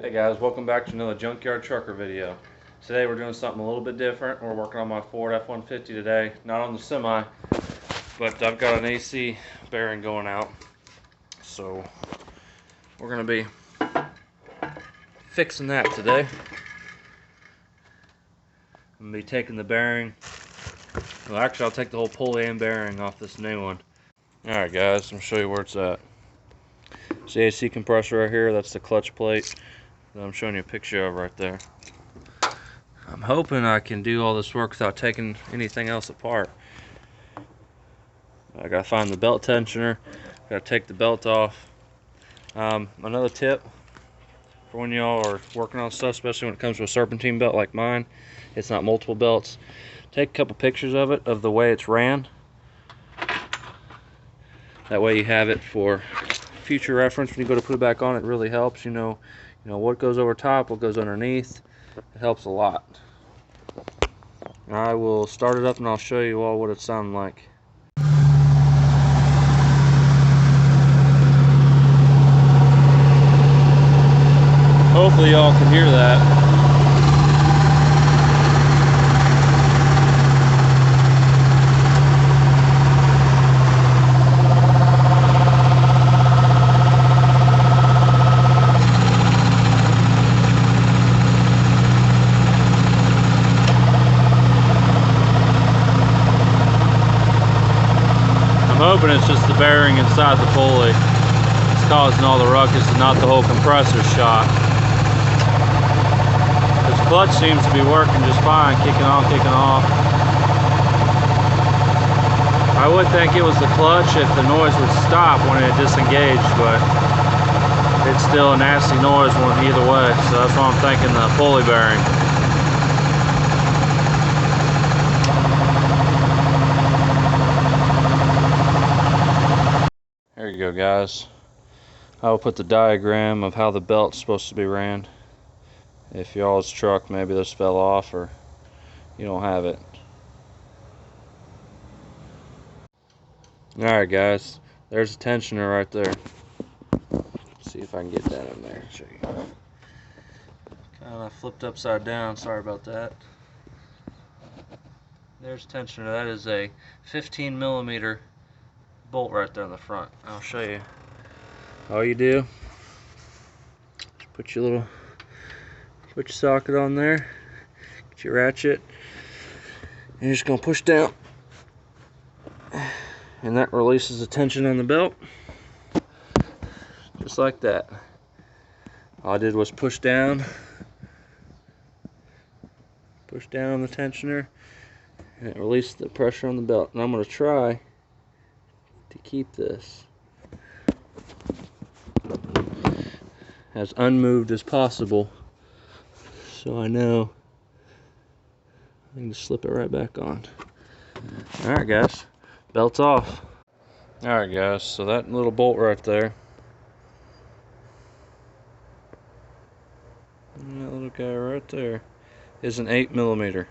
Hey guys, welcome back to another Junkyard Trucker video. Today we're doing something a little bit different. We're working on my Ford F-150 today. Not on the semi, but I've got an AC bearing going out. So we're going to be fixing that today. I'm going to be taking the bearing. Well, actually I'll take the whole pulley and bearing off this new one. Alright guys, I'm going to show you where it's at. It's the AC compressor right here. That's the clutch plate that I'm showing you a picture of right there. I'm hoping I can do all this work without taking anything else apart. I gotta find the belt tensioner, gotta take the belt off. Another tip for when y'all are working on stuff, especially when it comes to a serpentine belt like mine, it's not multiple belts. Take a couple pictures of it, of the way it's ran. That way you have it for future reference when you go to put it back on. It really helps. You know what goes over top, what goes underneath. It helps a lot. I will start it up and I'll show you all what it sounds like. Hopefully y'all can hear that. I'm hoping it's just the bearing inside the pulley. It's causing all the ruckus and not the whole compressor shot. This clutch seems to be working just fine, kicking on, kicking off. I would think it was the clutch if the noise would stop when it disengaged, but it's still a nasty noise either way, so that's why I'm thinking the pulley bearing. There you go guys. I will put the diagram of how the belt's supposed to be ran. If y'all's truck maybe this fell off or you don't have it. Alright guys, there's a tensioner right there. Let's see if I can get that in there. Show you. Kinda flipped upside down, sorry about that. There's tensioner. That is a 15mm bolt right there in the front. I'll show you. All you do, put your socket on there, get your ratchet, and you're just gonna push down, and that releases the tension on the belt, just like that. All I did was push down on the tensioner, and it released the pressure on the belt. And I'm gonna try to keep this as unmoved as possible, so I know I can just slip it right back on. Alright guys, belt's off. Alright guys, so that little bolt right there, that little guy right there, is an 8mm.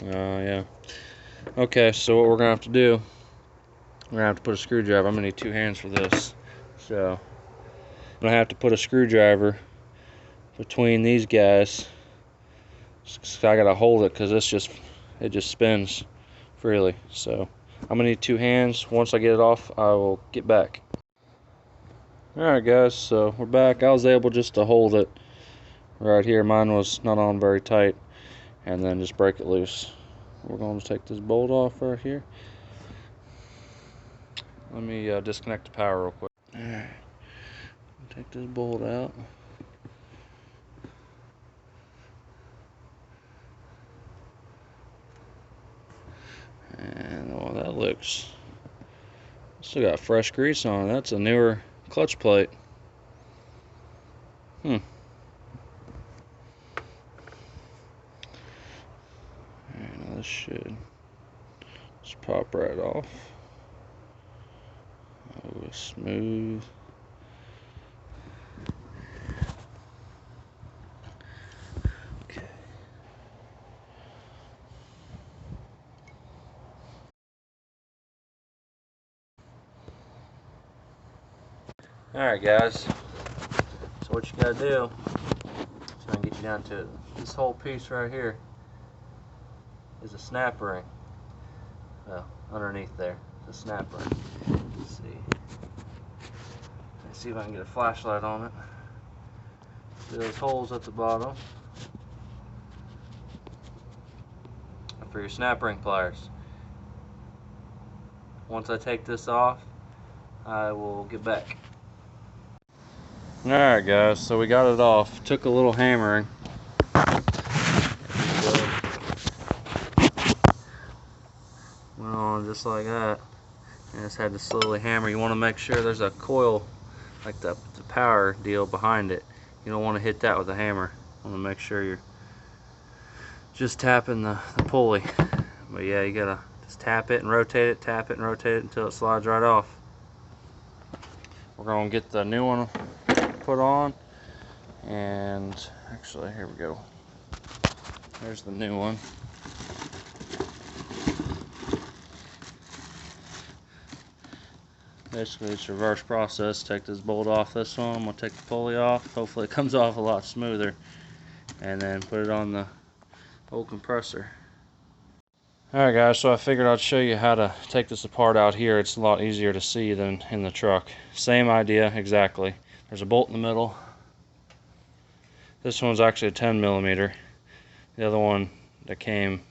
Yeah. Okay, so what we're gonna have to do, we're gonna have to put a screwdriver. I'm gonna need two hands for this. So I'm gonna have to put a screwdriver between these guys. So I gotta hold it because it just spins freely. So I'm gonna need two hands. Once I get it off, I will get back. Alright guys, so we're back. I was able just to hold it right here. Mine was not on very tight, and then just break it loose. We're going to take this bolt off right here. Let me disconnect the power real quick. Alright, take this bolt out. And oh, that looks, still got fresh grease on it. That's a newer clutch plate. And this should just pop right off. Oh, smooth. Alright guys, so what you gotta do, so I can get you down to it. This whole piece right here is a snap ring. Well, underneath there, it's a snap ring. Let's see if I can get a flashlight on it. See those holes at the bottom for your snap ring pliers. Once I take this off, I will get back. Alright guys, so we got it off. Took a little hammering. Went on just like that. And just had to slowly hammer. You want to make sure there's a coil, like the power deal behind it. You don't want to hit that with a hammer. You want to make sure you're just tapping the pulley. But yeah, you gotta just tap it and rotate it, tap it and rotate it until it slides right off. We're gonna get the new one put on, and actually here we go. There's the new one. Basically it's reverse process. Take this bolt off this one, I'm gonna take the pulley off. Hopefully it comes off a lot smoother, and then put it on the old compressor. Alright guys, so I figured I'd show you how to take this apart out here. It's a lot easier to see than in the truck. Same idea exactly. There's a bolt in the middle. This one's actually a 10mm. The other one that came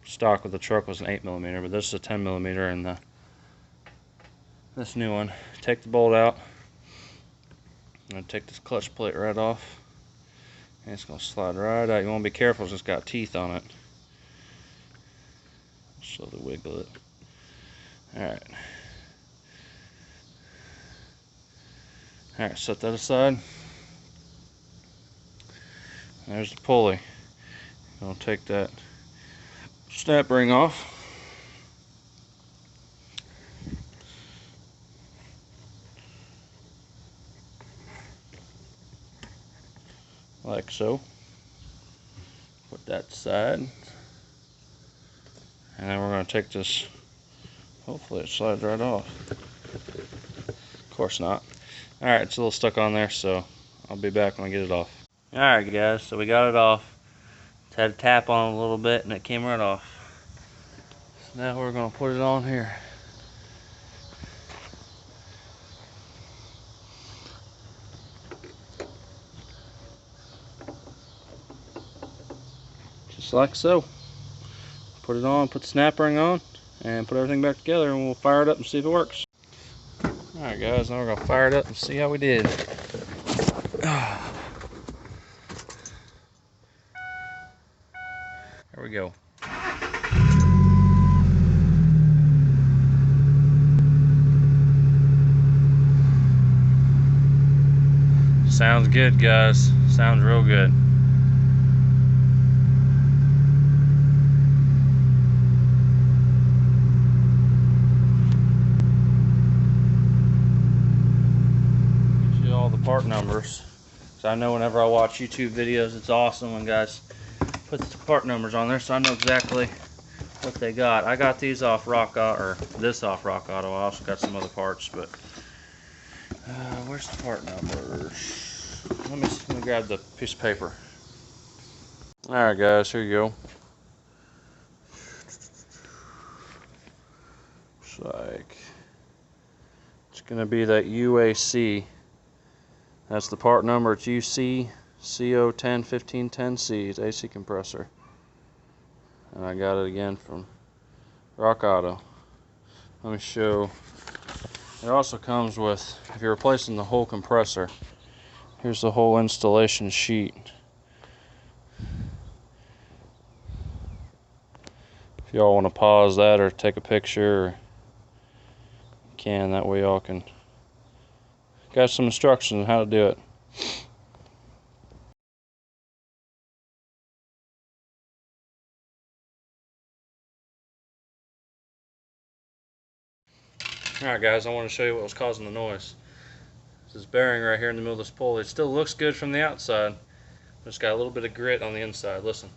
stock with the truck was an 8mm, but this is a 10mm, and this new one. Take the bolt out. I'm going to take this clutch plate right off, and it's going to slide right out. You want to be careful because it's got teeth on it. Slowly wiggle it. Alright. Alright, set that aside. There's the pulley. I'll take that snap ring off. Like so. Put that aside. And then we're going to take this, hopefully it slides right off. Of course not. Alright, it's a little stuck on there, so I'll be back when I get it off. Alright guys, so we got it off. Just had to tap on it a little bit and it came right off. So now we're going to put it on here. Just like so. Put it on, put the snap ring on, and put everything back together, and we'll fire it up and see if it works. Alright guys, now we're going to fire it up and see how we did. There we go. Sounds good guys, sounds real good. Part numbers, so I know whenever I watch YouTube videos, it's awesome when guys put the part numbers on there, so I know exactly what they got. I got these off Rock Auto, or this off Rock Auto. I also got some other parts, but where's the part numbers? Let me grab the piece of paper. Alright guys, here you go. Looks like it's gonna be that UAC. That's the part number. It's UC CO101510C. It's AC compressor. And I got it again from Rock Auto. Let me show. It also comes with, if you're replacing the whole compressor, here's the whole installation sheet. If y'all want to pause that or take a picture, you can. That way y'all can. Got some instructions on how to do it. Alright guys, I want to show you what was causing the noise. This bearing right here in the middle of this pulley. It still looks good from the outside, but it's got a little bit of grit on the inside. Listen.